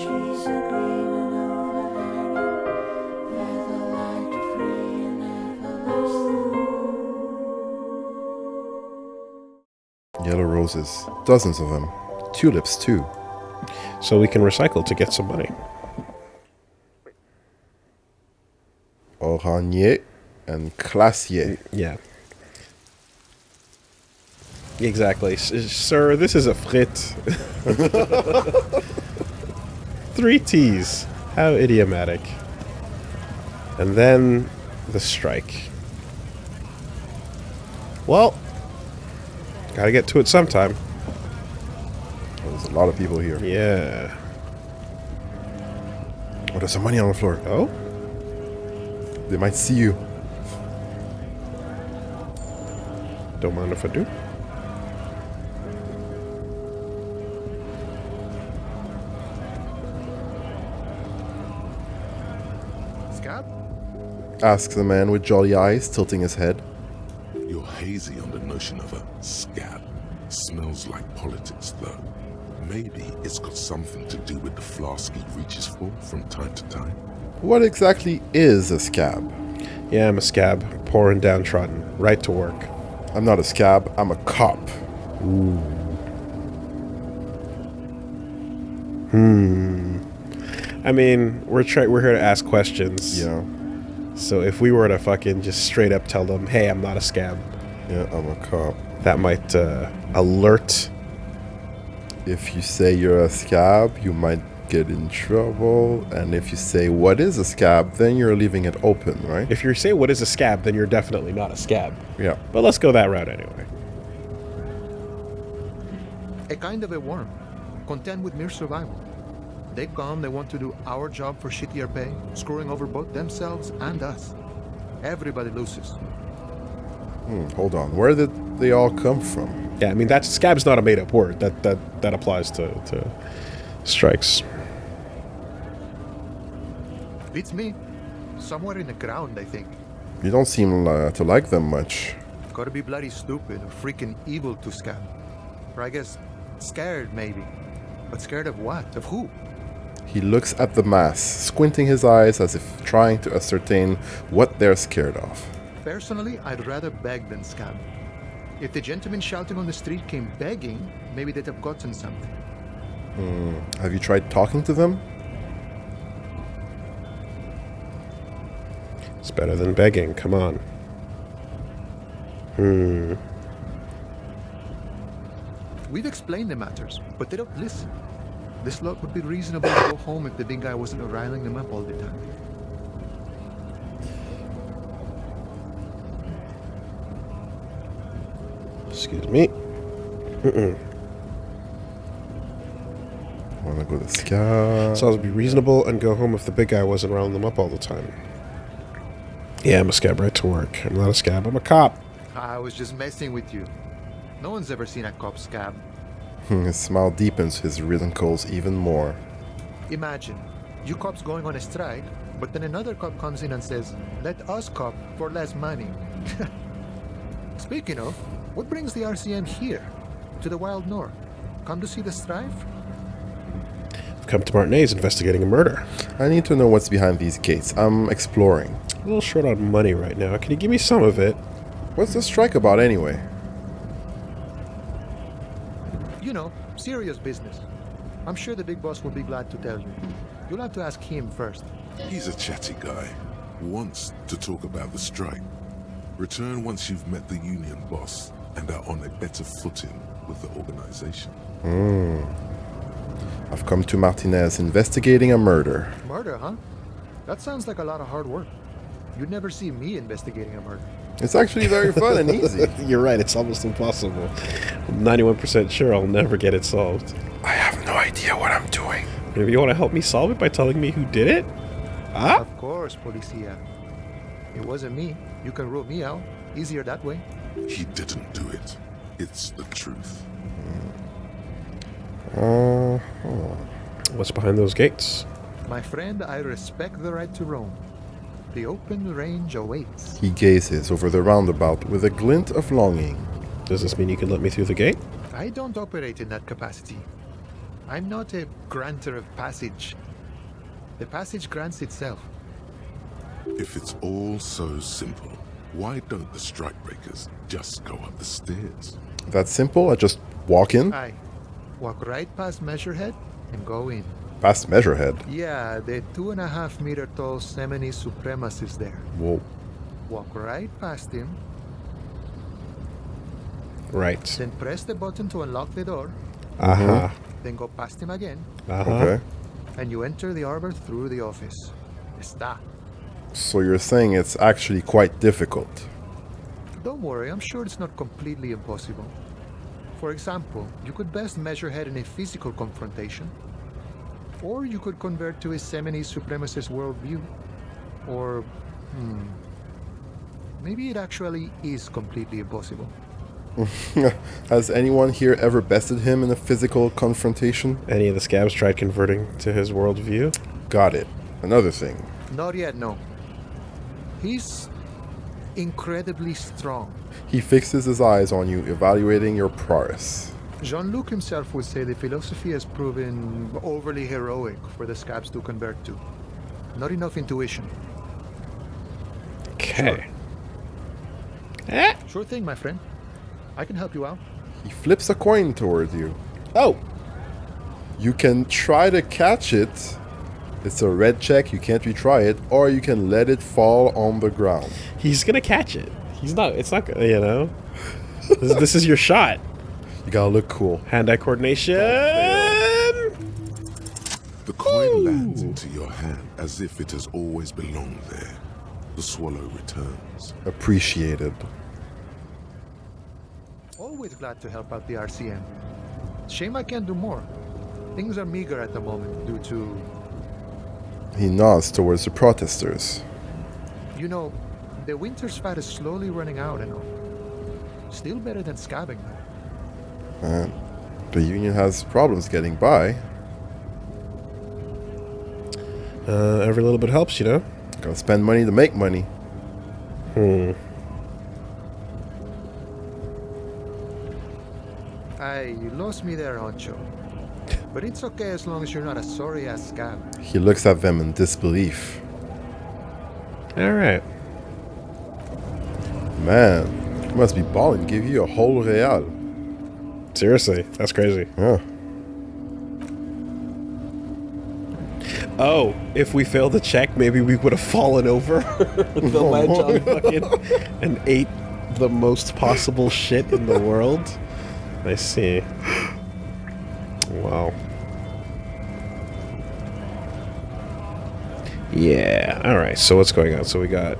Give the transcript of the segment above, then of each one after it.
trees are green and overhanging, where the light free and everlasting. Yellow roses. Dozens of them. Tulips, too. So we can recycle to get some money. Oranier and Classier. Yeah. Exactly. Sir, this is a frit. 3 T's. How idiomatic. And then the strike. Well, gotta get to it sometime. There's a lot of people here. Yeah. Oh, there's some money on the floor. Oh? They might see you. Don't mind if I do. Scab? Asks the man with jolly eyes, tilting his head. You're hazy on the notion of a scab. Smells like politics, though. Maybe it's got something to do with the flask he reaches for from time to time. What exactly is a scab? Yeah, I'm a scab. Poor and downtrodden. Right to work. I'm not a scab, I'm a cop. I mean, we're here to ask questions. Yeah. So if we were to fucking just straight up tell them, hey, I'm not a scab, Yeah, I'm a cop. that might alert. If you say you're a scab, you might get in trouble. And if you say, what is a scab, then you're leaving it open, right? If you say what is a scab, then you're definitely not a scab. Yeah. But let's go that route anyway. A kind of a worm, content with mere survival. They come, they want to do our job for shittier pay, screwing over both themselves and us. Everybody loses. Hold on. Where did they all come from? Yeah, I mean, that's scab's not a made-up word. That applies to strikes. Beats me. Somewhere in the ground, I think. You don't seem to like them much. Gotta be bloody stupid or freaking evil to scab. Or I guess scared, maybe. But scared of what? Of who? He looks at the mass, squinting his eyes as if trying to ascertain what they're scared of. Personally, I'd rather beg than scab. If the gentleman shouting on the street came begging, maybe they'd have gotten something. Have you tried talking to them? It's better than begging. Come on. We've explained the matters, but they don't listen. This lot would be reasonable to go home if the big guy wasn't riling them up all the time. Excuse me. Wanna go to scab? So I'll be reasonable and go home if the big guy wasn't rounding them up all the time. Yeah, I'm a scab right to work. I'm not a scab, I'm a cop. I was just messing with you. No one's ever seen a cop scab. His smile deepens his wrinkles even more. Imagine, you cops going on a strike, but then another cop comes in and says, let us cop for less money. Speaking of, what brings the RCM here? To the wild north? Come to see the strife? I've come to Martinez investigating a murder. I need to know what's behind these gates. I'm exploring. A little short on money right now. Can you give me some of it? What's the strike about anyway? You know, serious business. I'm sure the big boss will be glad to tell you. You'll have to ask him first. He's a chatty guy. Wants to talk about the strike. Return once you've met the union boss and are on a better footing with the organization. I've come to Martinez investigating a murder. Murder, huh? That sounds like a lot of hard work. You'd never see me investigating a murder. It's actually very fun and easy. You're right, it's almost impossible. I'm 91% sure I'll never get it solved. I have no idea what I'm doing. Maybe you want to help me solve it by telling me who did it? Ah? Of course, Policia. It wasn't me. You can rule me out. Easier that way. He didn't do it. It's the truth. What's behind those gates? My friend, I respect the right to roam. The open range awaits. He gazes over the roundabout with a glint of longing. Does this mean you can let me through the gate? I don't operate in that capacity. I'm not a granter of passage. The passage grants itself. If it's all so simple, why don't the strikebreakers just go up the stairs? That's simple. I just walk in, Aye. Walk right past Measurehead and go in. past Measurehead. Yeah, the 2.5-meter tall Semini supremacist there. Whoa. Walk right past him, Right. then press the button to unlock the door, Uh-huh. then go past him again, Uh-huh. Okay. and you enter the arbor through the office. Está. So you're saying it's actually quite difficult. Don't worry, I'm sure it's not completely impossible. For example, you could best Measurehead in a physical confrontation, or you could convert to a Semini supremacist worldview, or maybe it actually is completely impossible. Has anyone here ever bested him in a physical confrontation? Any of the scabs tried converting to his worldview? Got it. Another thing. Not yet, no. He's incredibly strong. He fixes his eyes on you, evaluating your prowess. Jean-Luc himself would say the philosophy has proven overly heroic for the scabs to convert to. Not enough intuition. Okay. Sure thing, my friend. I can help you out. He flips a coin toward you. Oh! You can try to catch it. It's a red check, you can't retry it, or you can let it fall on the ground. He's gonna catch it. He's not, it's not, you know. This is your shot. You gotta look cool. Hand-eye coordination. The coin lands into your hand as if it has always belonged there. The swallow returns. Appreciated. Always glad to help out the RCM. Shame I can't do more. Things are meager at the moment due to, He nods towards the protesters. you know, the winter's fat is slowly running out and all. Still better than scabbing though. And the union has problems getting by. Every little bit helps, you know. Gotta spend money to make money. Aye, you lost me there, Honcho. But it's okay as long as you're not a sorry-ass scab. He looks at them in disbelief. All right. Man, you must be balling. Give you a whole real. Seriously, that's crazy. Yeah. Oh, if we failed the check, maybe we would have fallen over the ledge on fucking and ate the most possible shit in the world. I see. Wow. Yeah. All right. So what's going on? So we got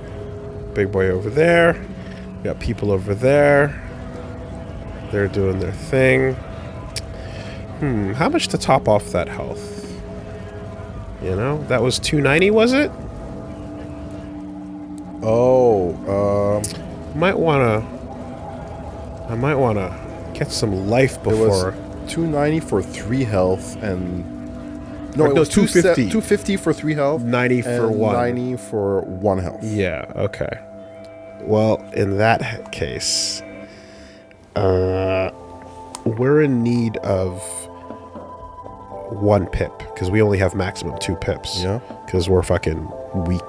big boy over there. We got people over there. They're doing their thing. How much to top off that health? You know, that was 290, was it? Oh, I might wanna get some life it was before. 290 for 3 health and... Or it no, was 250. 250 for 3 health. 90 for and 1. 90 for 1 health. Yeah. Okay. Well, in that case, we're in need of 1 pip because we only have maximum 2 pips. Yeah. Because we're fucking weak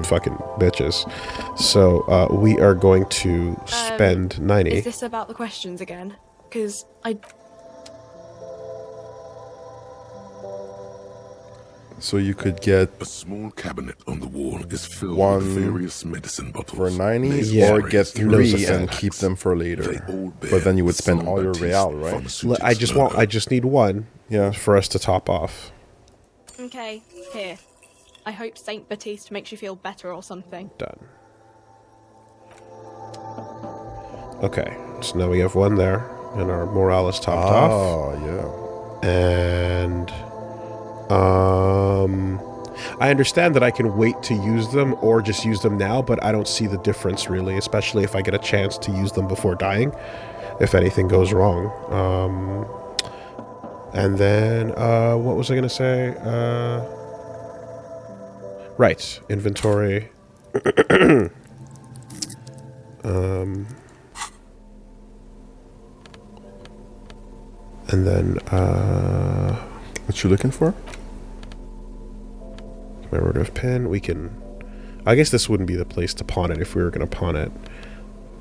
fucking bitches. So we are going to spend 90. Is this about the questions again? Because So you could get A small cabinet on the wall is filled One with various medicine bottles. for 90 Yeah. or get No 3 offense. and keep them for They later. all bear But then you would the spend Saint all your Baptiste real, right? pharmaceutics I logo. just need 1 Yeah. for us to top off. okay, here. I hope Saint Baptiste makes you feel better or something. Done. Okay, so now we have 1 there, and our morale is topped off. Oh, yeah. And I understand that I can wait to use them or just use them now, but I don't see the difference really, especially if I get a chance to use them before dying, if anything goes wrong. And then, what was I going to say? Right, inventory. And then, What you looking for? commemorative pin. We can... I guess this wouldn't be the place to pawn it if we were going to pawn it.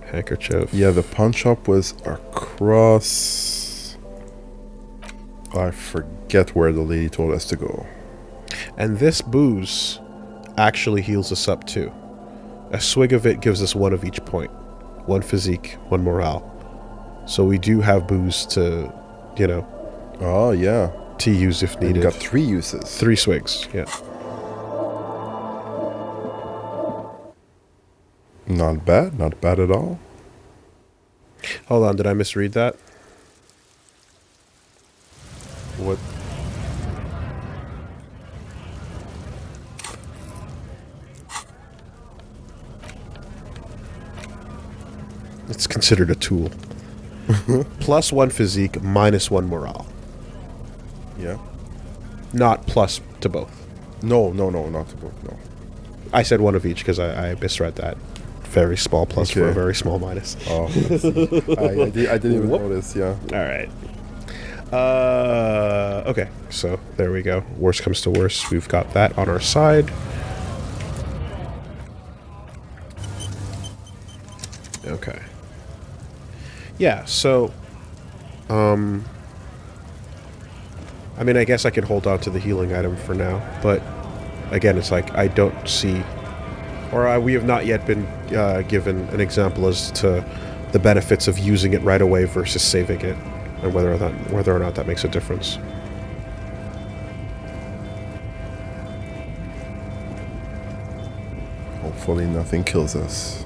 Handkerchief. Yeah, the pawn shop was across... I forget where the lady told us to go. And this booze actually heals us up too. A swig of it gives us 1 of each point. 1 physique, 1 morale. So we do have booze to, you know, Oh, yeah. to use if We needed. got 3 uses. 3 swigs, yeah. Not bad at all. Hold on, did I misread that? What? It's considered a tool. Plus 1 physique, minus 1 morale. Yeah. Not plus to both. No, not the book, no. I said 1 of each because I misread that. Very small plus for a Okay. very small minus. Oh, I didn't even Whoop. notice, yeah. Alright. Okay, so there we go. Worst comes to worst, we've got that on our side. Okay. Yeah, so... I mean, I guess I could hold on to the healing item for now, but... Again, it's like, I don't see... Or we have not yet been given an example as to the benefits of using it right away versus saving it, and whether or not that makes a difference. Hopefully nothing kills us.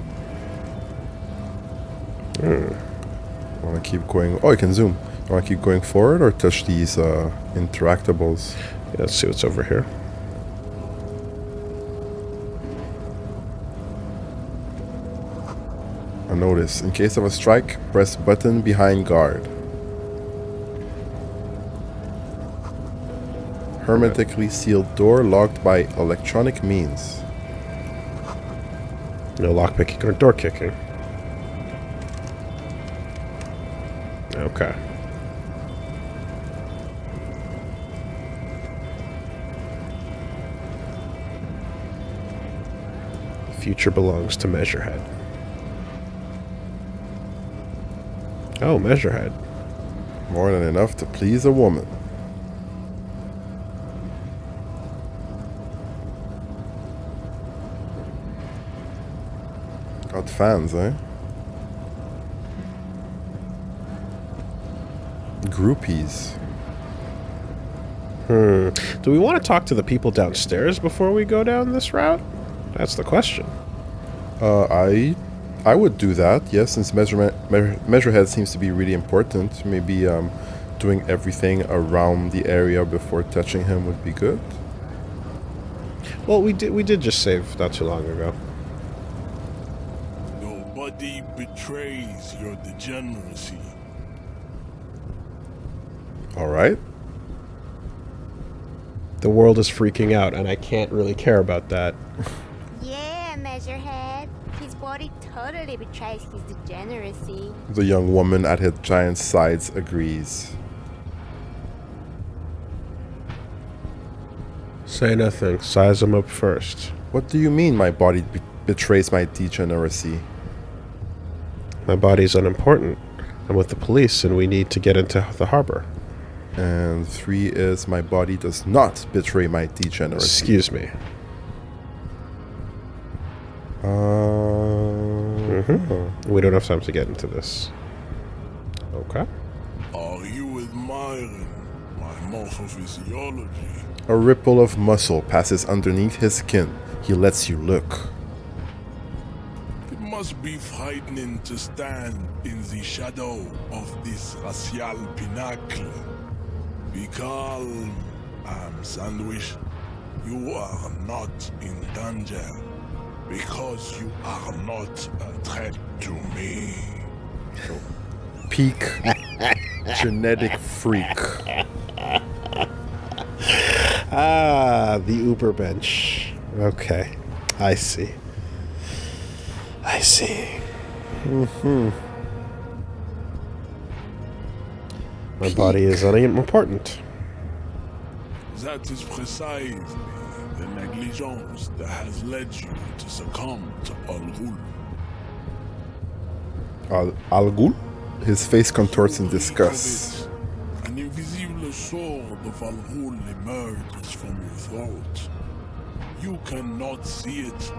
Want to keep going? Oh, you can zoom. Want to keep going forward or touch these interactables? Yeah, let's see what's over here. A notice. In case of a strike, press button behind guard. Hermetically sealed door locked by electronic means. No lockpicking or door kicking. Okay. The future belongs to Measurehead. Oh, Measurehead. More than enough to please a woman. Got fans, eh? Groupies. Do we want to talk to the people downstairs before we go down this route? That's the question. I would do that, yes, since Measurehead seems to be really important. Maybe doing everything around the area before touching him would be good. Well, we did just save not too long ago. Nobody betrays your degeneracy. Alright. The world is freaking out, and I can't really care about that. Yeah, Measurehead. His body totally betrays his degeneracy. The young woman at his giant sides agrees. Say nothing. Size him up first. What do you mean my body betrays my degeneracy? My body's unimportant. I'm with the police, and we need to get into the harbor. And 3 is my body does not betray my degeneracy. Excuse me. We don't have time to get into this. Okay. Are you admiring my morphophysiology? A ripple of muscle passes underneath his skin. He lets you look. It must be frightening to stand in the shadow of this racial pinnacle. Be calm, Sandwich. You are not in danger because you are not a threat to me. Peak genetic freak. Ah, the Uber bench. Okay. I see. I see. My body is unimportant. That is precisely the negligence that has led you to succumb to Al-Ghul. Al Ghul? His face contorts in You disgust. recovet. An invisible sword of Al-Ghul emerges from your throat. You cannot see it,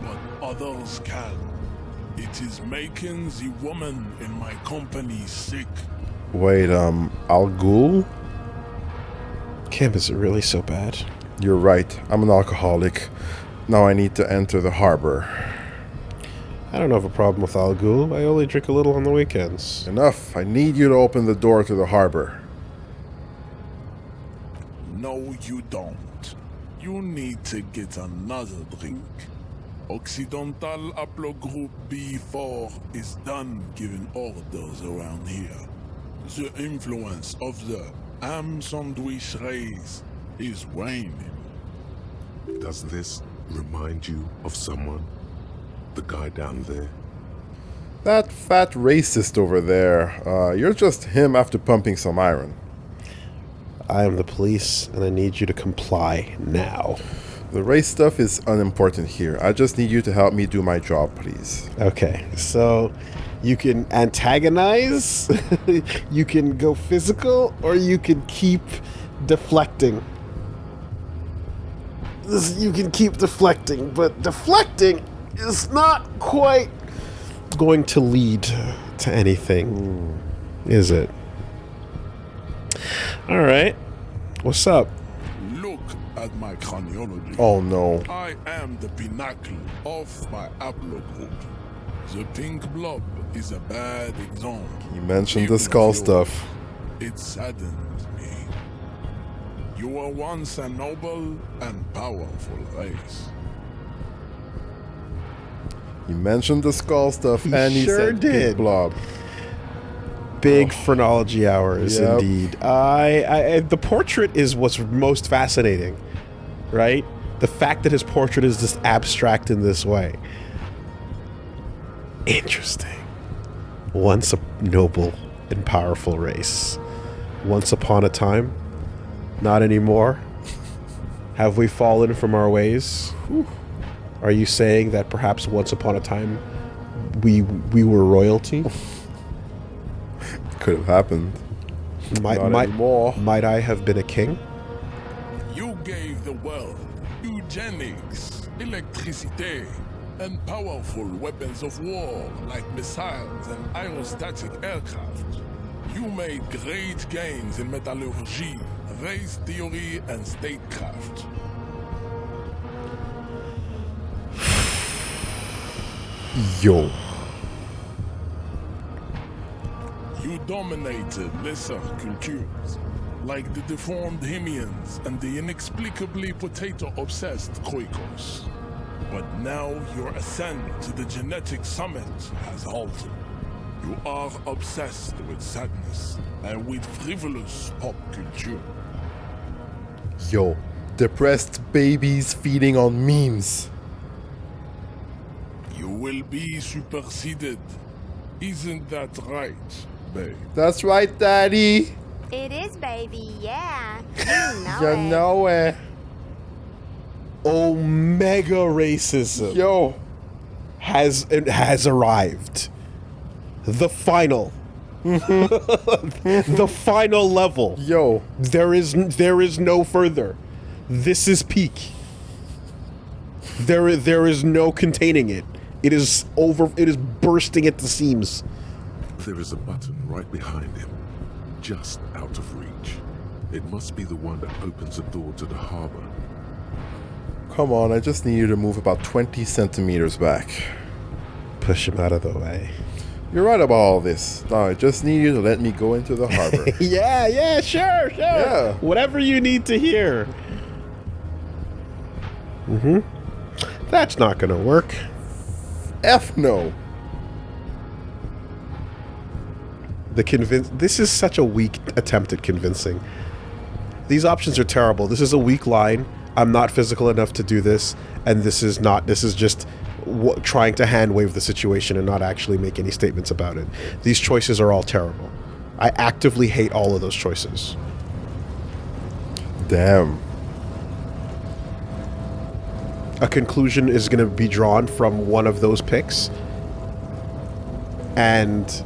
but others can. It is making the woman in my company sick. Wait, Al Ghul? Kim, is it really so bad? You're right. I'm an alcoholic. Now I need to enter the harbor. I don't have a problem with Al Ghul. I only drink a little on the weekends. Enough. I need you to open the door to the harbor. No, you don't. You need to get another drink. Occidental Haplogroup B4 is done giving orders around here. The influence of the ham sandwich race is waning. Does this remind you of someone? The guy down there? That fat racist over there. You're just him after pumping some iron. I am the police, and I need you to comply now. The race stuff is unimportant here. I just need you to help me do my job, please. Okay, so you can antagonize, you can go physical, or you can keep deflecting. You can keep deflecting, but deflecting is not quite going to lead to anything, is it? All right, what's up? Look at my craniology. Oh no. I am the pinnacle of my haplogroup. The pink blob is a bad example. You mentioned the Even skull though stuff. It saddens me. You were once a noble and powerful race. You mentioned the skull stuff, He and he sure said did. big blob. Big phrenology hours, Yep. indeed. The portrait is what's most fascinating, right? The fact that his portrait is just abstract in this way. Interesting. Once a noble and powerful race. Once upon a time. Not anymore. Have we fallen from our ways? Are you saying that perhaps once upon a time we were royalty? Could have happened. Not anymore. Might I have been a king? You gave the world eugenics, electricity, and powerful weapons of war like missiles and aerostatic aircraft. You made great gains in metallurgy, race theory, and statecraft. Yo. You dominated lesser cultures, like the deformed Hemians and the inexplicably potato-obsessed Khoikos. But now your ascent to the genetic summit has halted. You are obsessed with sadness and with frivolous pop culture. Yo. Depressed babies feeding on memes. You will be superseded. Isn't that right, babe? That's right, Daddy. It is, baby, yeah. You know You it. know it. Omega racism Yo. has arrived. The final. The final level. Yo. There is no further. This is peak. There is no containing it. It is over. It is bursting at the seams. There is a button right behind him, just out of reach. It must be the one that opens the door to the harbor. Come on, I just need you to move about 20 centimeters back. Push him out of the way. You're right about all this. No, I just need you to let me go into the harbor. Yeah, sure. Yeah. Whatever you need to hear. That's not gonna work. F no. This is such a weak attempt at convincing. These options are terrible. This is a weak line. I'm not physical enough to do this, and this is just trying to hand wave the situation and not actually make any statements about it. These choices are all terrible. I actively hate all of those choices. Damn. A conclusion is going to be drawn from one of those picks, and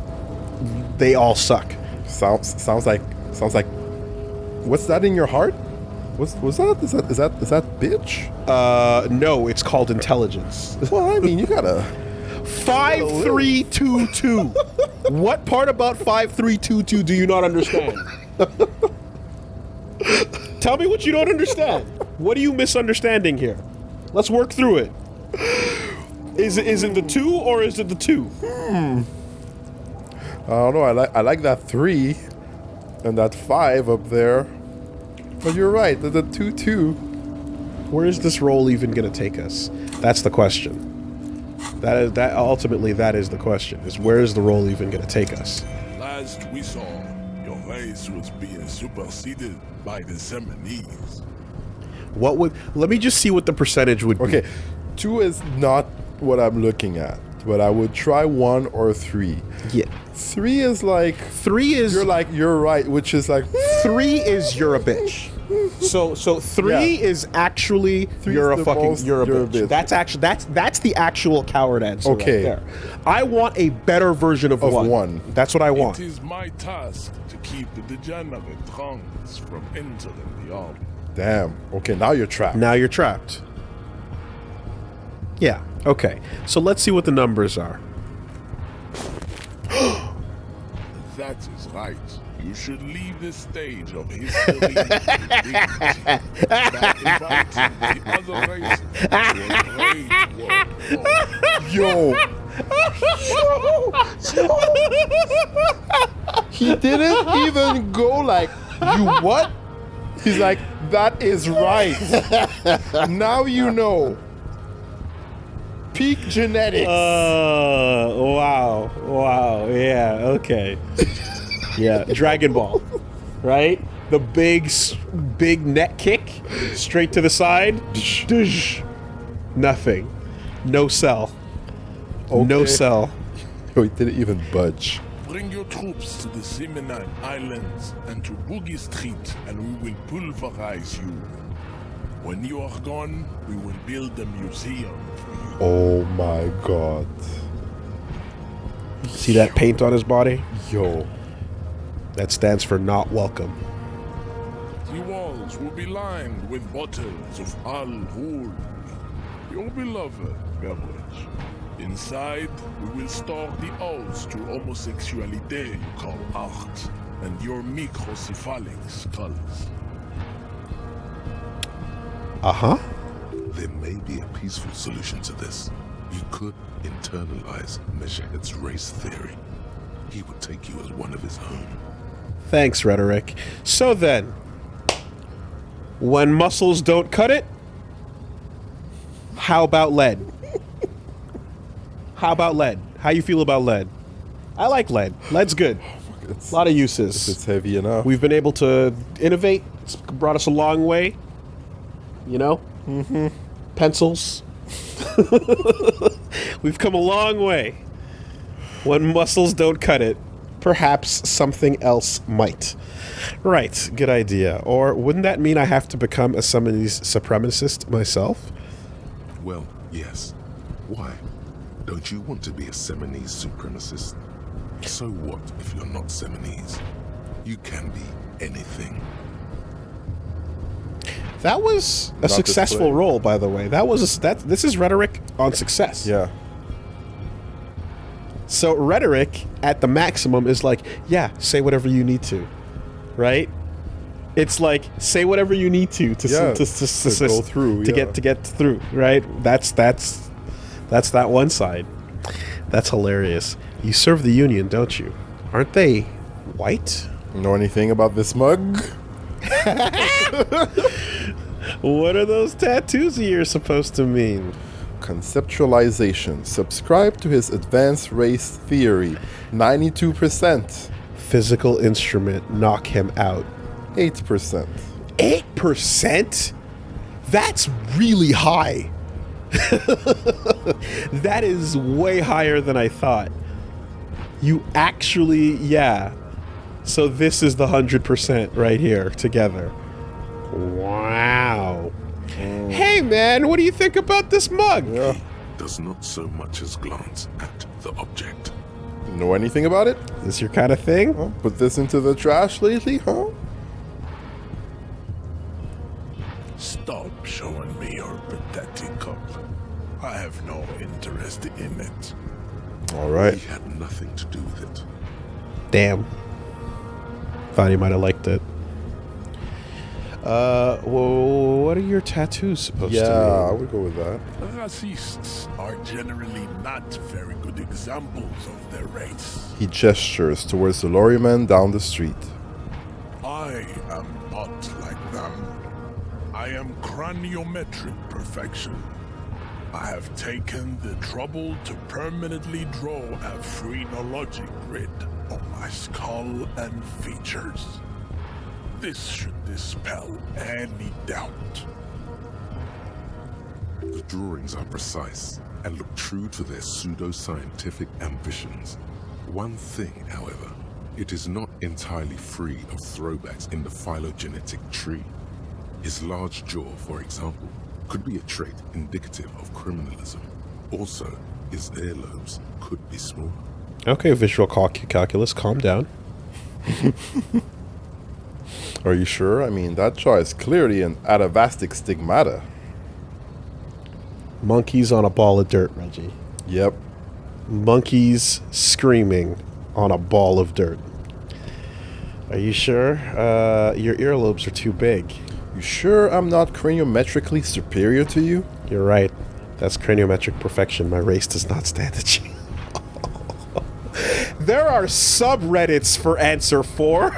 they all suck. Sounds like. What's that in your heart? Was that? Is that bitch? No, it's called intelligence. Well, I mean, you gotta. 5322. What part about 5322 do you not understand? Tell me what you don't understand. What are you misunderstanding here? Let's work through it. Is it the 2 or is it the 2? I don't know. I like that 3 and that 5 up there. But you're right. The 2. Where is this roll even going to take us? That's the question. Ultimately that is the question. Is where is the roll even going to take us? Last we saw, your race was being superseded by the Seminese. Let me just see what the percentage would be. Okay, 2 is not what I'm looking at, but I would try 1 or 3. Yeah. 3 is like 3 is you're right, which is like 3 is you're a bitch. So 3 is actually you're a bitch. That's the actual coward answer right there. I want a better version of 1. That's what I want. It is my task to keep the degenerate tongues from entering the army. Damn. Okay, now you're trapped. Now you're trapped. Yeah. Okay. So let's see what the numbers are. That is right. You should leave the stage of history with dignity by inviting the other races to a great war. Yo. He didn't even go like, you what? He's like, that is right. Now you know. Peak genetics. Wow. Yeah, okay. Yeah, Dragon Ball. Right? The big net kick straight to the side. Nothing. No cell. Okay. No cell. Yo, he didn't even budge. Bring your troops to the Seminine Islands and to Boogie Street, and we will pulverize you. When you are gone, we will build a museum for you. Oh my god. See that paint on his body? Yo. That stands for not welcome. The walls will be lined with bottles of Al-Ghul, your beloved beverage. Inside, we will store the odes to homosexuality you call art, and your microcephalic skulls. Uh-huh. There may be a peaceful solution to this. You could internalize Meshached's race theory. He would take you as one of his own. Thanks, Rhetoric. So then, when muscles don't cut it, how about lead? How about lead? How you feel about lead? I like lead. Lead's good. A lot of uses. It's heavy enough. We've been able to innovate. It's brought us a long way. You know? Mm-hmm. Pencils. We've come a long way. When muscles don't cut it, perhaps something else might. Right, good idea. Or wouldn't that mean I have to become a Seminese supremacist myself? Well, yes. Why? Don't you want to be a Seminese supremacist? So what if you're not Seminese? You can be anything. That was a Not successful displayed. role, by the way. This is Rhetoric on success. Yeah. So Rhetoric at the maximum is like, yeah, say whatever you need to, right? It's like say whatever you need to go through, to yeah. get through, right? That's that one side. That's hilarious. You serve the Union, don't you? Aren't they white? Know anything about this mug? What are those tattoos of yours supposed to mean? Conceptualization. Subscribe to his advanced race theory. 92%. Physical instrument, knock him out. 8%. 8%? That's really high. That is way higher than I thought. You actually, yeah. So this is the 100% right here together. Wow. Hey man, what do you think about this mug? Yeah. Does not so much as glance at the object. Know anything about it? Is this your kind of thing? Huh? Put this into the trash lately, huh? Stop showing me your pathetic cup. I have no interest in it. All right. He had nothing to do with it. Damn. Thought he might have liked it. Well, what are your tattoos supposed to Yeah, I mean? would go with that. Racists are generally not very good examples of their race. He gestures towards the lorryman down the street. I am not like them. I am craniometric perfection. I have taken the trouble to permanently draw a phrenologic grid on my skull and features. This should dispel any doubt. The drawings are precise and look true to their pseudo-scientific ambitions. One thing, however, it is not entirely free of throwbacks in the phylogenetic tree. His large jaw, for example, could be a trait indicative of criminalism. Also, his earlobes could be small. Okay, visual calculus, calm down. Are you sure? I mean, that jaw is clearly an atavastic stigmata. Monkeys on a ball of dirt, Reggie. Yep. Monkeys screaming on a ball of dirt. Are you sure? Your earlobes are too big. You sure I'm not craniometrically superior to you? You're right. That's craniometric perfection. My race does not stand a chance. There are subreddits for answer 4.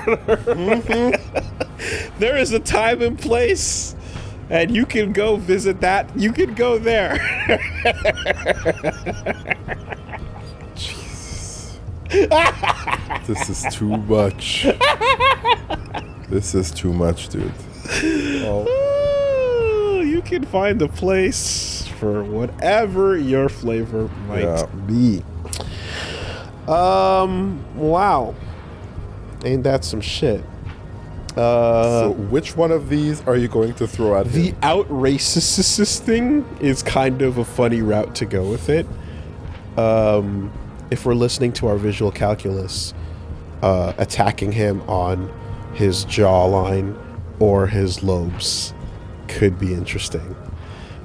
There is a time and place, and you can go visit that. You can go there. This is too much. This is too much, dude. Oh. You can find a place for whatever your flavor might Yeah. be. Wow. Ain't that some shit? So which one of these are you going to throw at The him? out-racist thing is kind of a funny route to go with it. If we're listening to our visual calculus, attacking him on his jawline or his lobes could be interesting.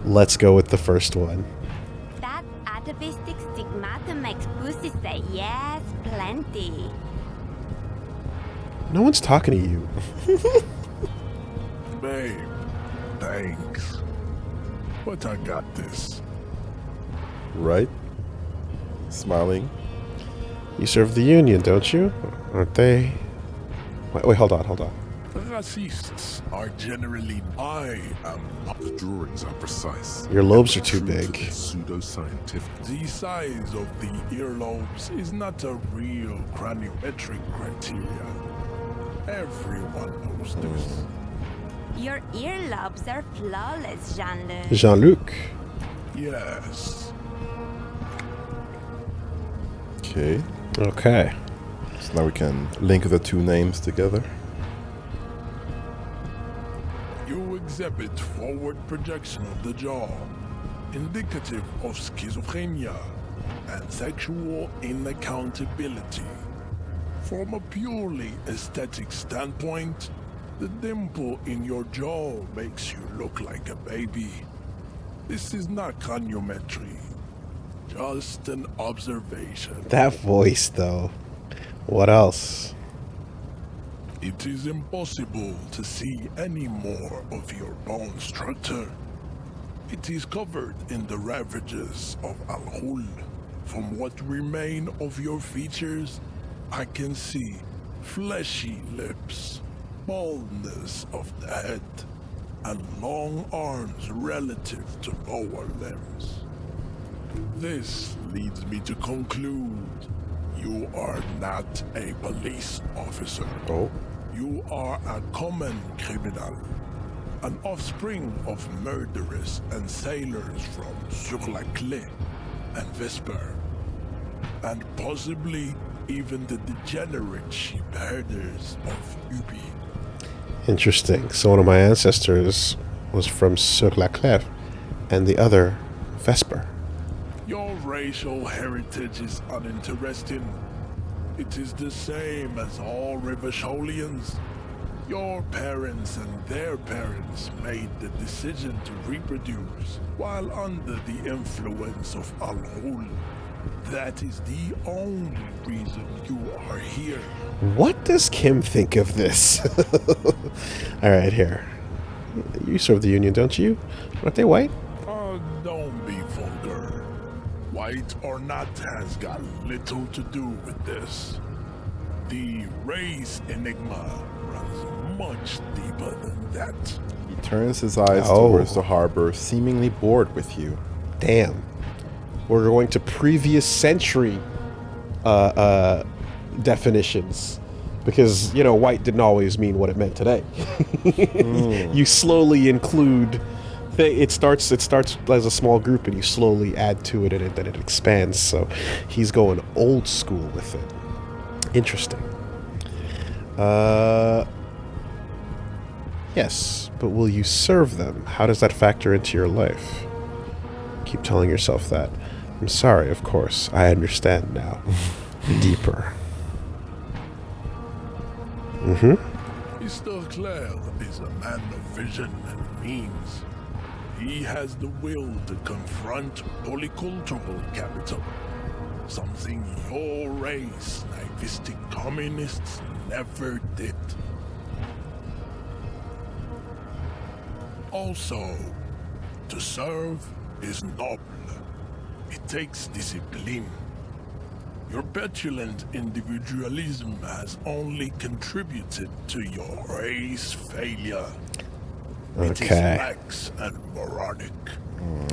Let's go with the first one. That atavistic stigmata makes pussy say yes, plenty. No one's talking to you. Babe, thanks. But I got this. Right? Smiling. You serve the union, don't you? Aren't they? Wait, hold on. Racists are generally. I am not. The drawings are precise. Your lobes are too True to big. their pseudo-scientific. The size of the earlobes is not a real craniometric criteria. Everyone knows this. Your earlobes are flawless, Jean-Luc. Jean-Luc. Yes. Okay. Okay. So now we can link the two names together. You exhibit forward projection of the jaw, indicative of schizophrenia and sexual inaccountability. From a purely aesthetic standpoint, the dimple in your jaw makes you look like a baby. This is not craniometry, just an observation. That voice, though. What else? It is impossible to see any more of your bone structure. It is covered in the ravages of Al-Hul. From what remain of your features, I can see fleshy lips, baldness of the head, and long arms relative to lower limbs. This leads me to conclude you are not a police officer. Oh. You are a common criminal, an offspring of murderers and sailors from Sur la Clé and Vesper, and possibly even the degenerate sheep herders of Ubi. Interesting. So one of my ancestors was from Sur-la-Clef, and the other, Vesper. Your racial heritage is uninteresting. It is the same as all Rivasholians. Your parents and their parents made the decision to reproduce while under the influence of Al-Ghul. That is the only reason you are here. What does Kim think of this? All right, here. You serve the Union, don't you? Aren't they white? Don't be vulgar. White or not has got little to do with this. The race enigma runs much deeper than that. He turns his eyes Oh. towards the harbor, seemingly bored with you. Damn. We're going to previous century definitions. Because, you know, white didn't always mean what it meant today. You slowly include... It starts as a small group, and you slowly add to it, and then it expands. So he's going old school with it. Interesting. Yes, but will you serve them? How does that factor into your life? Keep telling yourself that. I'm sorry, of course. I understand now. Deeper. Mr. Clare is a man of vision and means. He has the will to confront polycultural capital, something your race, naivistic communists, never did. Also, to serve is noble. It takes discipline. Your petulant individualism has only contributed to your race failure. It is Okay. lax and moronic.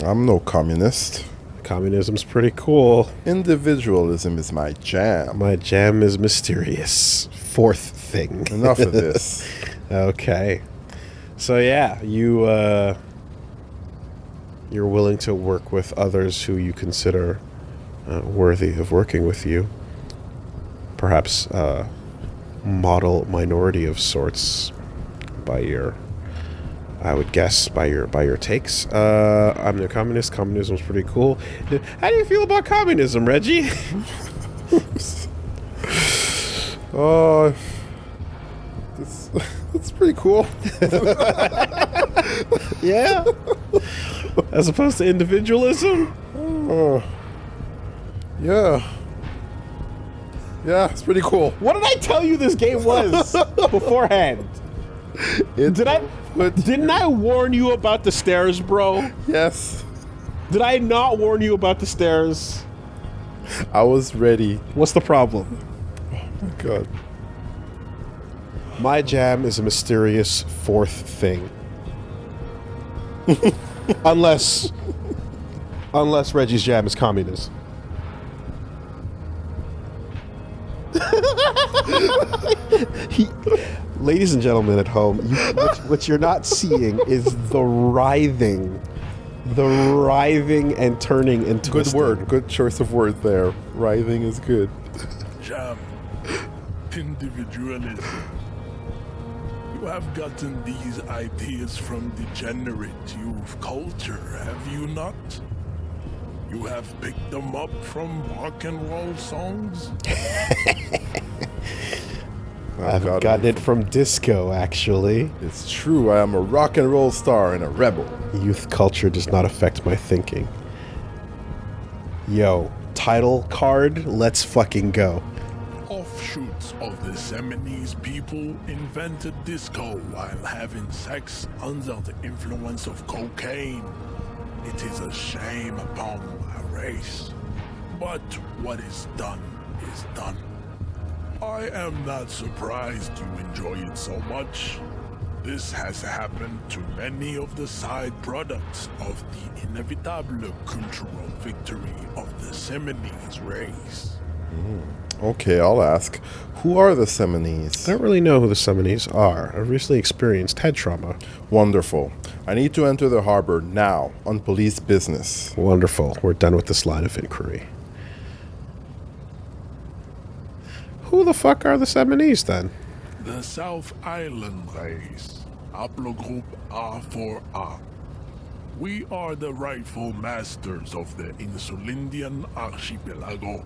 I'm no communist. Communism's pretty cool. Individualism is my jam. My jam is mysterious. Fourth thing. Enough of this. Okay. So yeah, you're willing to work with others who you consider worthy of working with you. Perhaps model minority of sorts by your, I would guess, by your takes. I'm a communist. Communism's pretty cool. How do you feel about communism, Reggie? Oh, that's pretty cool. Yeah. As opposed to individualism? Yeah. Yeah, it's pretty cool. What did I tell you this game was beforehand? Didn't I warn you about the stairs, bro? Yes. Did I not warn you about the stairs? I was ready. What's the problem? God. My jam is a mysterious fourth thing. Unless Reggie's jam is communism. Ladies and gentlemen at home, what you're not seeing is the writhing and turning and Good twisting. word. Good choice of word there. Writhing is good. Jam. Individualism. You have gotten these ideas from degenerate youth culture, have you not? You have picked them up from rock and roll songs? I've gotten it from disco, actually. It's true. I am a rock and roll star and a rebel. Youth culture does not affect my thinking. Yo, title card, let's fucking go. Offshoots of the Seminoles people invented disco while having sex under the influence of cocaine. It is a shame upon my race. But what is done is done. I am not surprised you enjoy it so much. This has happened to many of the side products of the inevitable cultural victory of the Seminoles race. Okay, I'll ask. Who are the Seminoles? I don't really know who the Seminoles are. I've recently experienced head trauma. Wonderful. I need to enter the harbor now, on police business. Wonderful. We're done with this line of inquiry. who the fuck are the Seminese then? The South Island race, haplogroup A4A. We are the rightful masters of the Insulindian archipelago.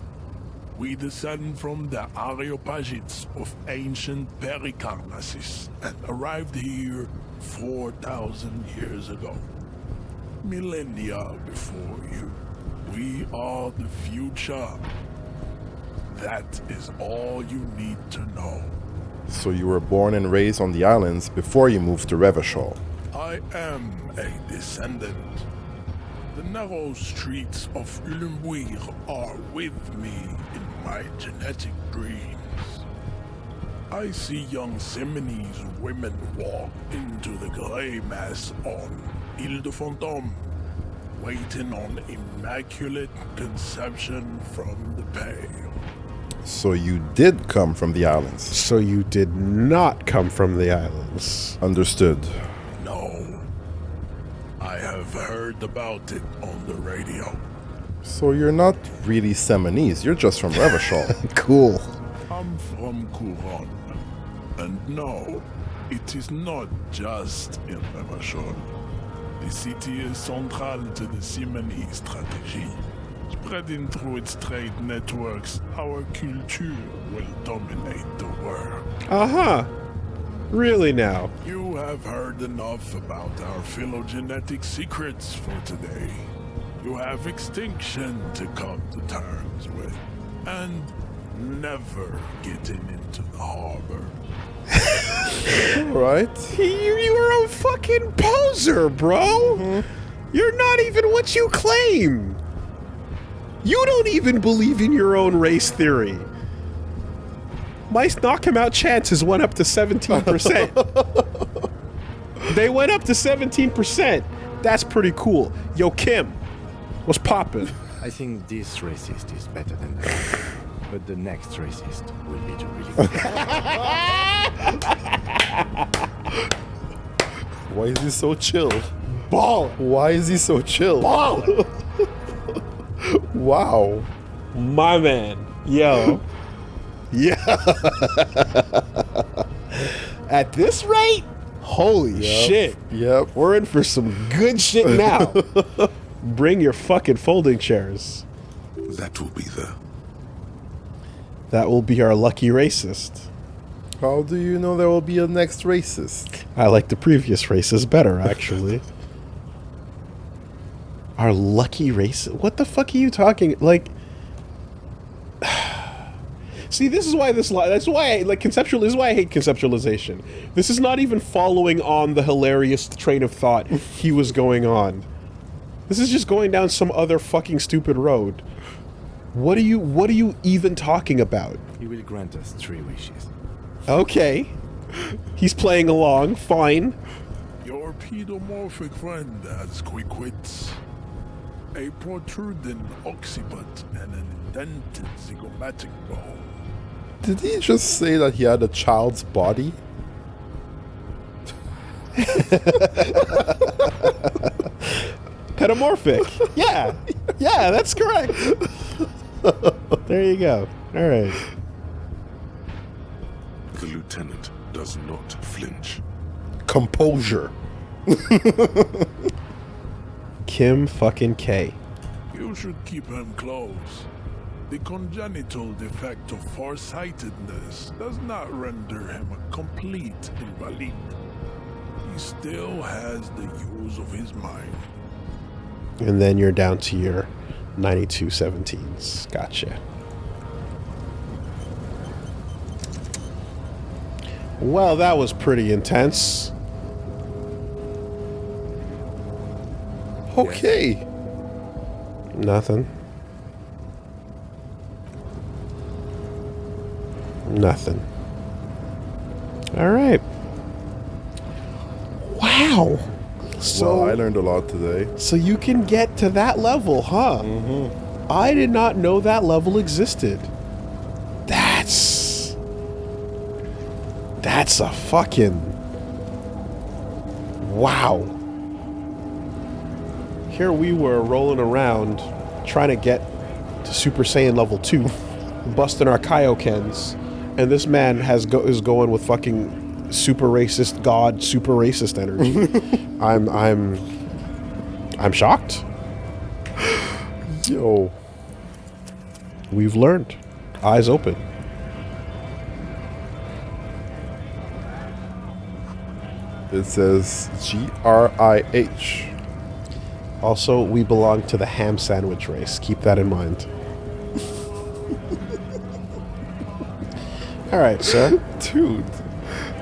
We descend from the Areopagites of ancient Pericarnassus and arrived here 4,000 years ago. Millennia before you. We are the future. That is all you need to know. So you were born and raised on the islands before you moved to Revachol. I am a descendant. The narrow streets of Ulumbuir are with me in my genetic dreams. I see young Seminese women walk into the grey mass on Ile de Fantôme, waiting on immaculate conception from the pale. So you did come from the islands. So you did not come from the islands. Understood. No, I have heard about it on the radio. So you're not really Seminese, you're just from Revachol. Cool. I'm from Couronne. And no, it is not just in Revachol. The city is central to the Seminese strategy. Spreading through its trade networks, our culture will dominate the world. Uh-huh. Really now? You have heard enough about our phylogenetic secrets for today. You have extinction to come to terms with, and never getting into the harbor. Right? You're a fucking poser, bro. You're not even what you claim. You don't even believe in your own race theory. My knock-him-out chances went up to 17%. They went up to 17%. That's pretty cool. Yo, Kim, what's poppin'? I think this racist is better than that. But the next racist will be the really good. Why is he so chill? Ball. Why is he so chill? Ball. Wow. My man. Yo. Yeah. At this rate, holy shit. Yep. We're in for some good shit now. Bring your fucking folding chairs. That will be the... That will be our lucky racist. How do you know there will be a next racist? I like the previous racist better, actually. Our lucky racist? What the fuck are you talking? Like... See, this is why that's why I like conceptual. This is why I hate conceptualization. This is not even following on the hilarious train of thought he was going on. This is just going down some other fucking stupid road. What are you even talking about? He will grant us 3 wishes. Okay. He's playing along, fine. Your pedomorphic friend has quick wits, a protruding occiput, and an indented zygomatic bone. Did he just say that he had a child's body? Pedomorphic. Yeah. Yeah, that's correct. There you go. All right. The lieutenant does not flinch. Composure. Kim fucking K. You should keep him close. The congenital defect of farsightedness does not render him a complete invalid. He still has the use of his mind. And then you're down to your 92 17s. Gotcha. Well, that was pretty intense. Okay. Nothing. Nothing. All right. Wow. So Well, I learned a lot today. So you can get to that level, huh? Mm-hmm. I did not know that level existed. That's a fucking... Wow. Here we were rolling around trying to get to Super Saiyan level 2, busting our Kaiyokens, And this man is going with fucking super racist god, super racist energy. I'm shocked. Yo. We've learned. Eyes open. It says GRIH. Also, we belong to the ham sandwich race. Keep that in mind. All right, sir. Dude,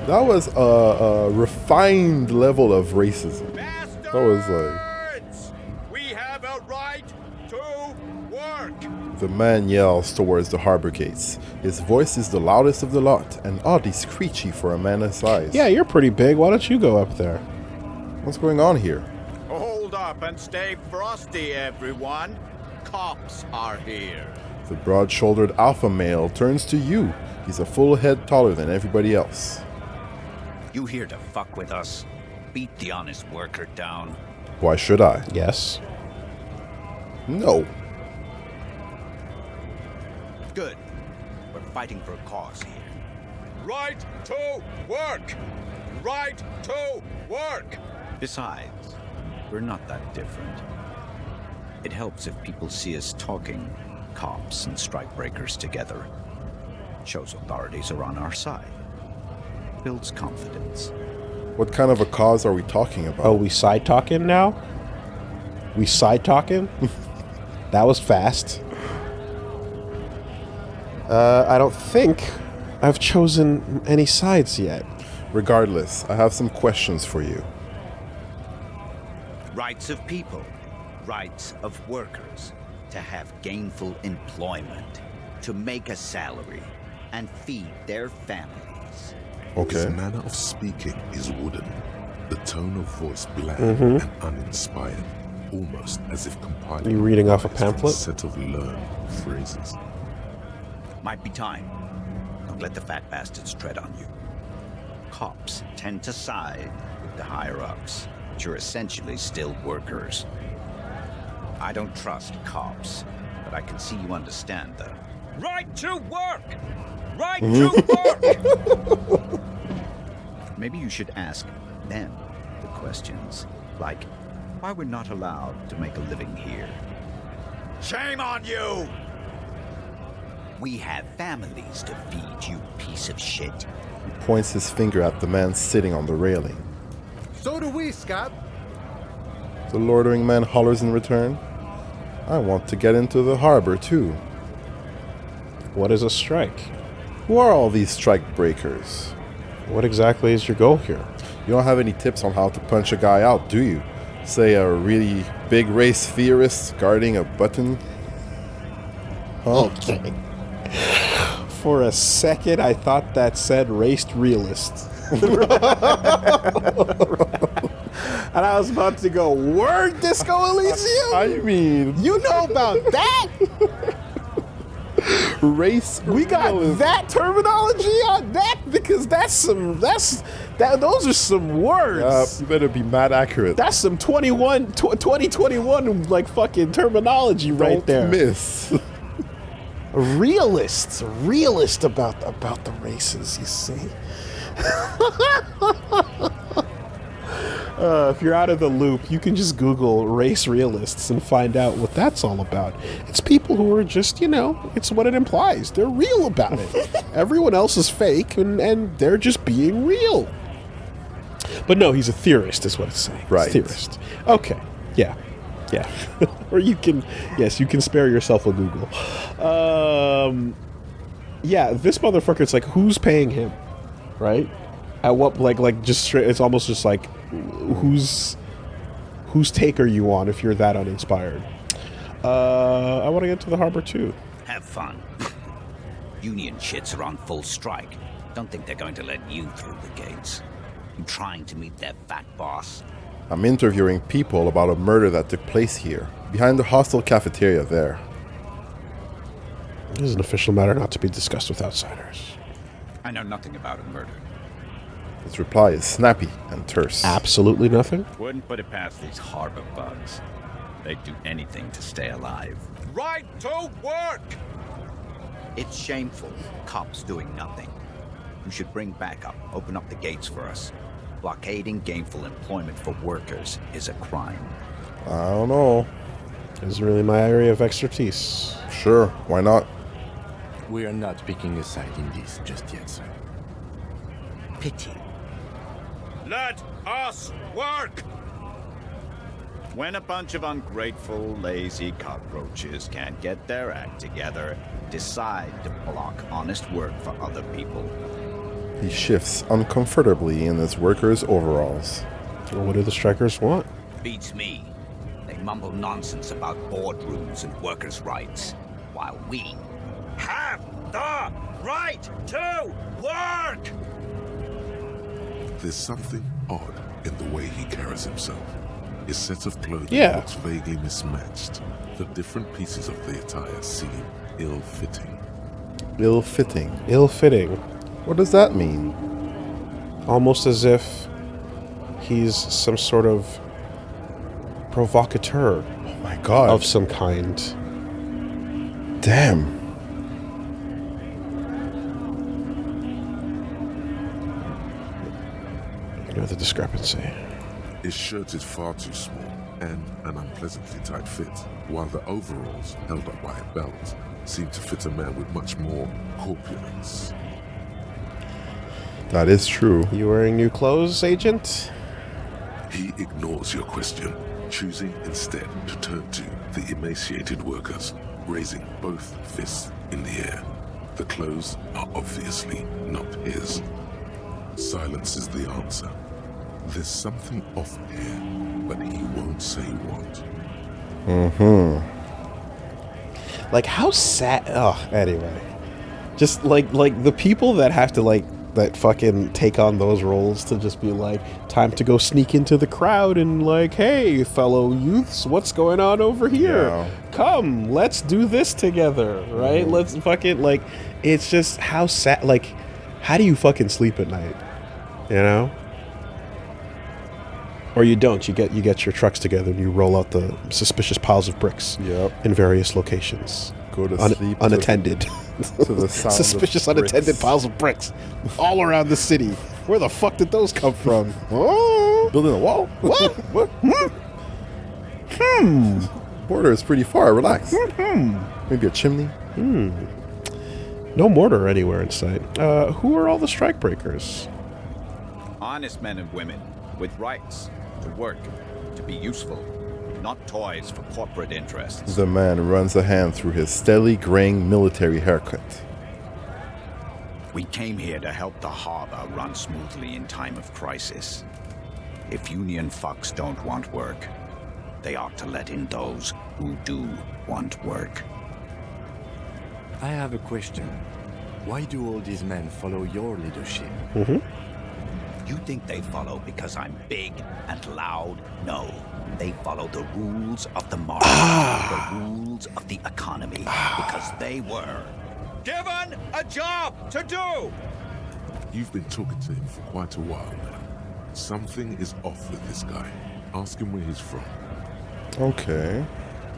that was a refined level of racism. That was like... We have a right to work. The man yells towards the harbor gates. His voice is the loudest of the lot, and oddly screechy for a man his size. Yeah, you're pretty big. Why don't you go up there? What's going on here? Hold up and stay frosty, everyone. Cops are here. The broad-shouldered alpha male turns to you. He's a full head taller than everybody else. You here to fuck with us? Beat the honest worker down. Why should I? Yes. No. Good. We're fighting for a cause here. Right to work. Right to work. Besides, we're not that different. It helps if people see us talking, cops and strikebreakers together. Shows authorities are on our side. Builds confidence. What kind of a cause are we talking about? Oh, we side talking now? We side talking? That was fast. I don't think I've chosen any sides yet. Regardless, I have some questions for you. Rights of people. Rights of workers. To have gainful employment. To make a salary. And feed their families. Okay. His manner of speaking is wooden, the tone of voice bland and uninspired, almost as if compiling. You reading off a from pamphlet? set of learned phrases. Might be time. Don't let the fat bastards tread on you. Cops tend to side with the higher-ups, but you're essentially still workers. I don't trust cops, but I can see you understand the right to work! Right to work! Maybe you should ask them the questions, like why we're not allowed to make a living here. Shame on you! We have families to feed, you piece of shit. He points his finger at the man sitting on the railing. So do we, Scab. The loitering man hollers in return. I want to get into the harbor too. What is a strike? Who are all these strike breakers? What exactly is your goal here? You don't have any tips on how to punch a guy out, do you? Say a really big race theorist guarding a button? Huh? Okay. For a second, I thought that said raced realist. And I was about to go, word Disco Elysium? I mean... You know about that? Race We got realism. that terminology on that? Because those are some words. You better be mad accurate. That's some 2021 like fucking terminology right Don't there. miss. A realist about the races, you see. If you're out of the loop, you can just Google race realists and find out what that's all about. It's people who are just, it's what it implies. They're real about it. Everyone else is fake, and they're just being real. But no, he's a theorist, is what it's saying. Right. Theorist. Okay. Yeah. Or you can spare yourself a Google. Yeah, this motherfucker, it's like, who's paying him? Right? At what, like just straight, it's almost just like, whose take are you on if you're that uninspired? I want to get to the harbor too. Have fun. Union shits are on full strike. Don't think they're going to let you through the gates. You trying to meet their fat boss? I'm interviewing people about a murder that took place here, behind the hostel cafeteria there. This is an official matter not to be discussed with outsiders. I know nothing about a murder. His reply is snappy and terse. Absolutely nothing. Wouldn't put it past these harbor bugs. They'd do anything to stay alive. Right to work! It's shameful. Cops doing nothing. You should bring backup. Open up the gates for us. Blockading gainful employment for workers is a crime. I don't know. Isn't really my area of expertise. Sure, why not? We are not picking a side in this just yet, sir. Pity. Let us work! When a bunch of ungrateful, lazy cockroaches can't get their act together, decide to block honest work for other people. He shifts uncomfortably in his workers' overalls. Well, what do the strikers want? Beats me. They mumble nonsense about boardrooms and workers' rights, while we have the right to work! There's something odd in the way he carries himself. His set of clothing Yeah. looks vaguely mismatched. The different pieces of the attire seem ill-fitting. Ill-fitting. Ill-fitting. What does that mean? Almost as if he's some sort of provocateur Oh my god. of some kind. Damn. You know the discrepancy. His shirt is far too small and an unpleasantly tight fit, while the overalls, held up by a belt, seem to fit a man with much more corpulence. That is true. You wearing new clothes, Agent? He ignores your question, choosing instead to turn to the emaciated workers, raising both fists in the air. The clothes are obviously not his. Silence is the answer. There's something off here, but he won't say what. Like, how sad. Oh, anyway. Just like the people that have to, like, that fucking take on those roles to just be like, time to go sneak into the crowd and, like, hey, fellow youths, what's going on over here? Yeah. Come, let's do this together, right? Let's fucking, like, it's just how sad. Like, how do you fucking sleep at night? You know? Or you don't. You get your trucks together and you roll out the suspicious piles of bricks Yep. in various locations. Go to sleep unattended. to the sound Suspicious of unattended bricks. piles of bricks all around the city. Where the fuck did those come from? Oh, Building a wall? What? What? Border is pretty far. Relax. Maybe a chimney? no mortar anywhere in sight. Who are all the strikebreakers? Honest men and women with rights to work, to be useful, not toys for corporate interests. The man runs a hand through his steadily graying military haircut. We came here to help the harbor run smoothly in time of crisis. If union fucks don't want work, they ought to let in those who do want work. I have a question. Why do all these men follow your leadership? You think they follow because I'm big and loud? No. They follow the rules of the market, the rules of the economy, because they were given a job to do! You've been talking to him for quite a while now. Something is off with this guy. Ask him where he's from. Okay.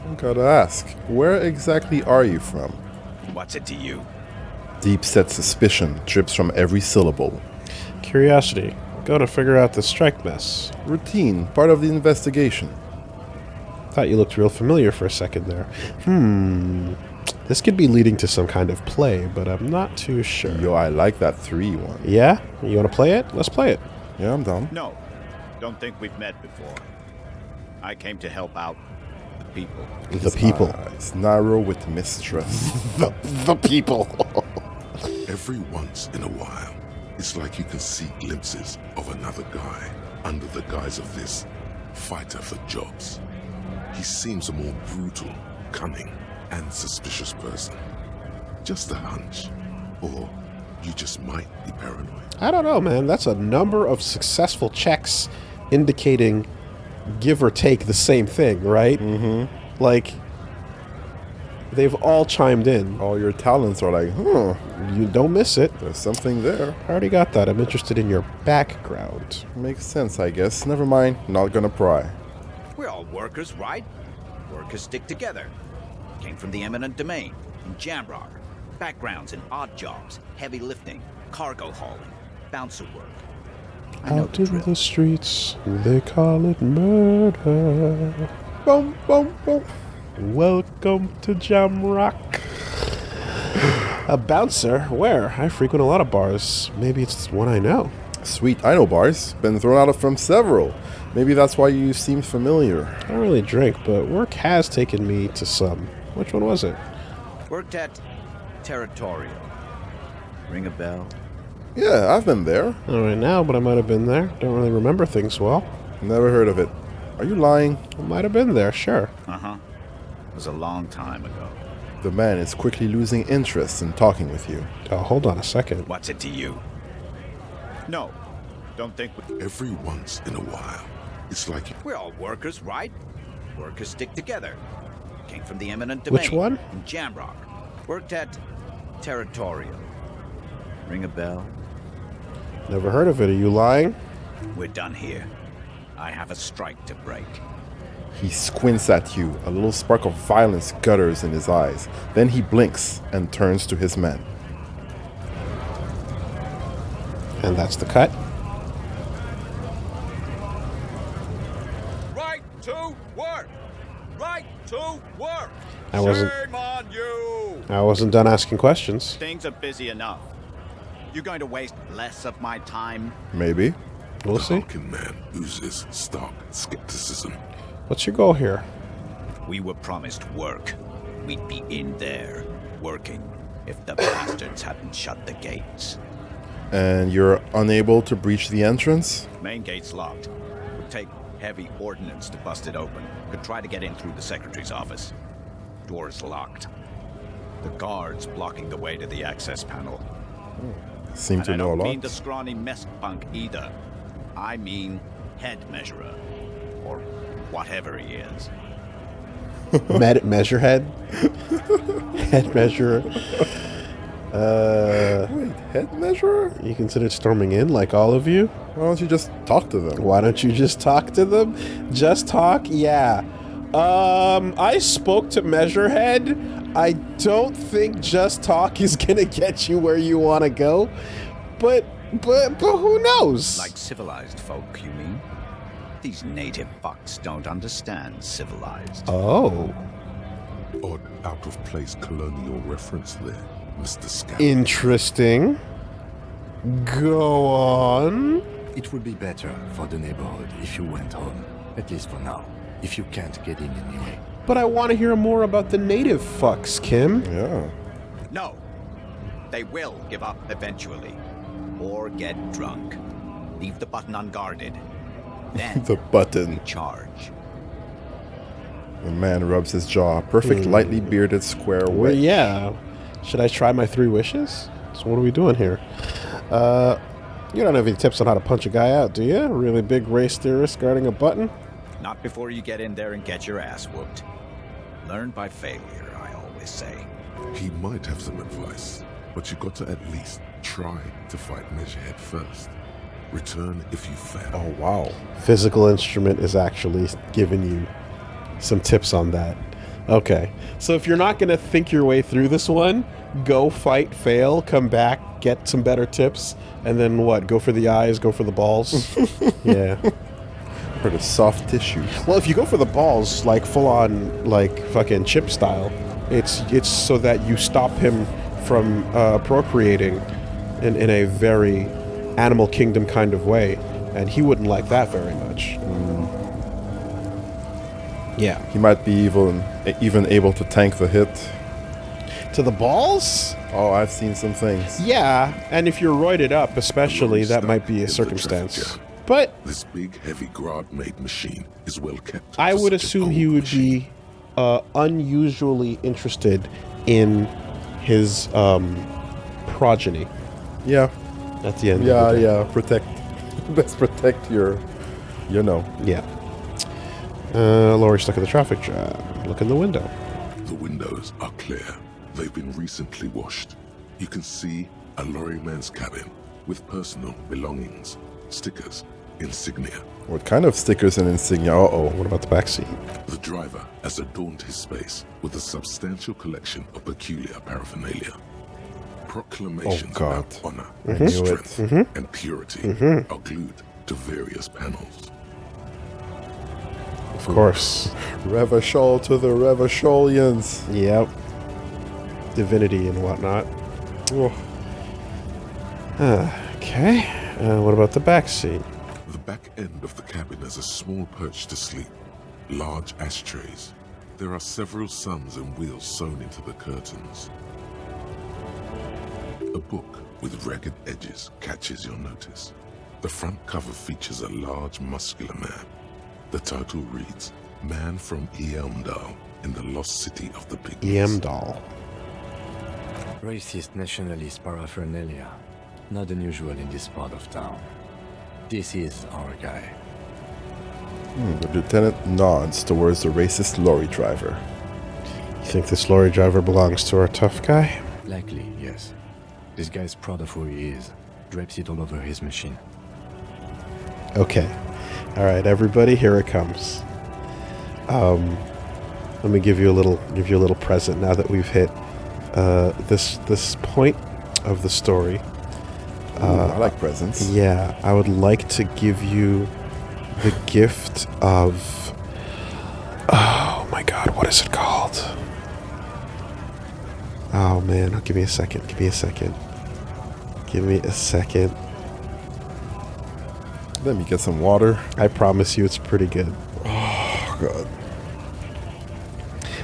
I gotta ask, where exactly are you from? What's it to you? Deep-set suspicion drips from every syllable. Curiosity. Going to figure out the strike mess. Routine, part of the investigation. Thought you looked real familiar for a second there. This could be leading to some kind of play, but I'm not too sure. Yo, I like that 3 one. Yeah? You want to play it? Let's play it. Yeah, I'm down. No, don't think we've met before. I came to help out the people. The people. It's narrow with mistrust. The people. Every once in a while, it's like you can see glimpses of another guy under the guise of this fighter for jobs. He seems a more brutal, cunning, and suspicious person. Just a hunch. Or you just might be paranoid. I don't know, man. That's a number of successful checks indicating give or take the same thing, right? Mm-hmm. Like, they've all chimed in. All your talents are like, You don't miss it. there's something there. I already got that. I'm interested in your background. Makes sense, I guess. Never mind, not gonna pry. We're all workers, right? Workers stick together. Came from the eminent domain in Jamrock. Backgrounds in odd jobs, heavy lifting, cargo hauling, bouncer work. I know Out the in drill. the streets, they call it murder. Boom, boom, boom. Welcome to Jamrock. A bouncer? Where? I frequent a lot of bars. Maybe it's one I know. Sweet, I know bars. Been thrown out from several. Maybe that's why you seem familiar. I don't really drink, but work has taken me to some. Which one was it? Worked at Territorial. Ring a bell? Yeah, I've been there. Not right now, but I might have been there. Don't really remember things well. Never heard of it. Are you lying? I might have been there, sure. Uh-huh. It was a long time ago. The man is quickly losing interest in talking with you. Oh, hold on a second. What's it to you? No. Don't think Every once in a while, it's like we're all workers, right? Workers stick together. Came from the eminent domain. Which one? In Jamrock. Worked at Territorial. Ring a bell? Never heard of it. Are you lying? We're done here. I have a strike to break. He squints at you. A little spark of violence gutters in his eyes. Then he blinks and turns to his men. And that's the cut. Right to work! Right to work! I wasn't- Shame on you! I wasn't done asking questions. Things are busy enough. You're going to waste less of my time? Maybe. We'll the see. hulking man oozes stark skepticism. What's your goal here? We were promised work. We'd be in there, working, if the bastards hadn't shut the gates. And you're unable to breach the entrance? Main gate's locked. Would take heavy ordnance to bust it open. Could try to get in through the secretary's office. Door's locked. The guards blocking the way to the access panel. Seem to And I know a don't lot. mean the scrawny mess punk either. I mean head measurer. Or whatever he is. Measure head? Head measurer. Wait, head measurer? You considered storming in like all of you? Why don't you just talk to them? Why don't you just talk to them? Just talk? Yeah. I spoke to Measurehead. I don't think just talk is gonna get you where you want to go. But who knows? Like civilized folk, you mean? These native fucks don't understand civilized. Oh. Odd out-of-place colonial reference there, Mr. Scout. Interesting. Go on. It would be better for the neighborhood if you went home, at least for now, if you can't get in anyway. But I want to hear more about the native fucks, Kim. Yeah. No. They will give up eventually. Or get drunk. Leave the button unguarded. Then The button. charge. The man rubs his jaw. Perfect, lightly bearded square Well, wedge. yeah. Should I try my 3 wishes? So what are we doing here? You don't have any tips on how to punch a guy out, do you? Really big race theorist guarding a button? Not before you get in there and get your ass whooped. Learn by failure, I always say. He might have some advice, but you got to at least try to fight Measurehead first. Return if you fail. Oh, wow. Physical instrument is actually giving you some tips on that. Okay. So if you're not going to think your way through this one, go fight, fail, come back, get some better tips, and then what? Go for the eyes, go for the balls? Yeah. For the soft tissue. Well, if you go for the balls, like full on, like fucking chip style, it's so that you stop him from procreating in a very Animal Kingdom kind of way, and he wouldn't like that very much. Yeah. He might be even able to tank the hit. To the balls? Oh, I've seen some things. Yeah, and if you're roided up, especially, that might be a circumstance. But This big, heavy Grad-made machine is well kept. I for would such an assume old he would machine. be unusually interested in his progeny Yeah. at the end Yeah, of the day. yeah. Protect. Best protect your. You know. Yeah. Laurie's stuck in the traffic jam. Look in the window. The windows are clear. They've been recently washed. You can see a lorryman's cabin with personal belongings, stickers, insignia. What kind of stickers and insignia? Uh-oh. What about the back seat? The driver has adorned his space with a substantial collection of peculiar paraphernalia. Proclamations God. about honor, I knew strength, it. and purity are glued to various panels. Of course. Revachol to the Revacholians. Yep. Divinity and whatnot. Oh. Okay. What about the back seat? The back end of the cabin has a small perch to sleep, large ashtrays. There are several suns and wheels sewn into the curtains. A book with ragged edges catches your notice. The front cover features a large, muscular man. The title reads, Man from Eamdal in the Lost City of the Pygmies. Eamdal. Racist nationalist paraphernalia. Not unusual in this part of town. This is our guy. The lieutenant nods towards the racist lorry driver. You think this lorry driver belongs to our tough guy? Likely, yes. This guy's proud of who he is. Drapes it all over his machine. Okay. All right, everybody, here it comes. Let me give you a little present now that we've hit this point of the story. I like presents. Yeah, I would like to give you the gift of... Oh my god, what is it called? Oh man, give me a second. Let me get some water. I promise you it's pretty good. Oh, God.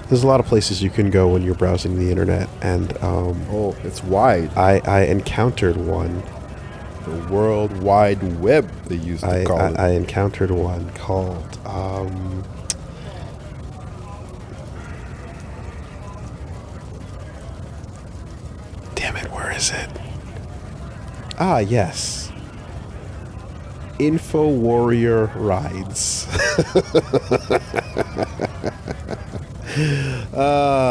There's a lot of places you can go when you're browsing the internet, and oh, it's wide. I encountered one. The World Wide Web, they used to call it. I encountered one called damn it, where is it? Ah, yes. Info Warrior Rides.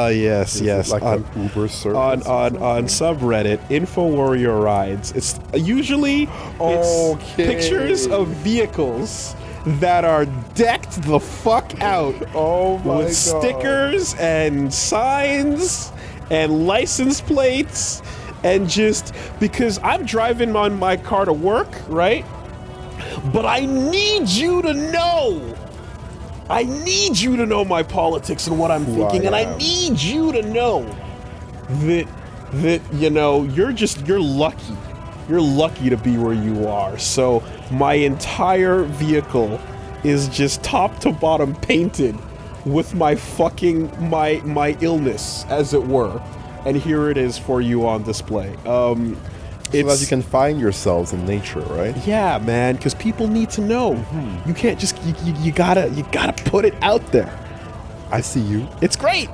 Yes. Is it like an Uber service? On subreddit, Info Warrior Rides. It's usually it's pictures of vehicles that are decked the fuck out with stickers and signs and license plates, and just because I'm driving on my car to work, right? But I need you to know. I need you to know my politics and what I'm thinking, and I need you to know that you know you're lucky. You're lucky to be where you are. So my entire vehicle is just top to bottom painted with my fucking my illness, as it were, and here it is for you on display. So that you can find yourselves in nature, right? Yeah, man, because people need to know. You can't just you gotta put it out there. I see you. It's great.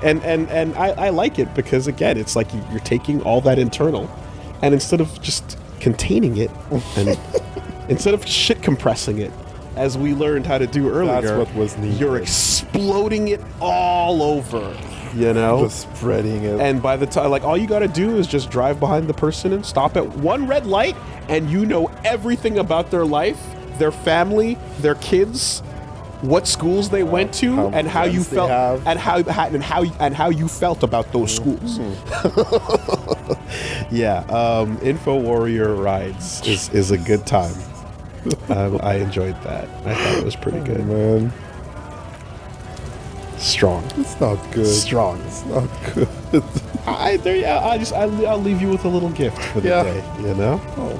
And I like it because again, it's like you're taking all that internal, and instead of just containing it, and instead of shit compressing it, as we learned how to do earlier, that's what was needed. You're exploding it all over. You know, just spreading it. And by the time, like, all you got to do is just drive behind the person and stop at one red light, and you know everything about their life, their family, their kids, what schools they went to, and how you felt, and how you felt about those schools. Yeah, Info Warrior Rides is a good time. I enjoyed that. I thought it was pretty good, man. Strong. It's not good. Strong. It's not good. I'll leave you with a little gift for the day. You know. Oh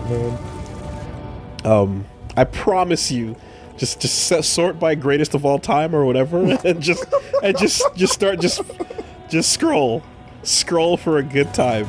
man. I promise you, just sort by greatest of all time or whatever, and just scroll for a good time.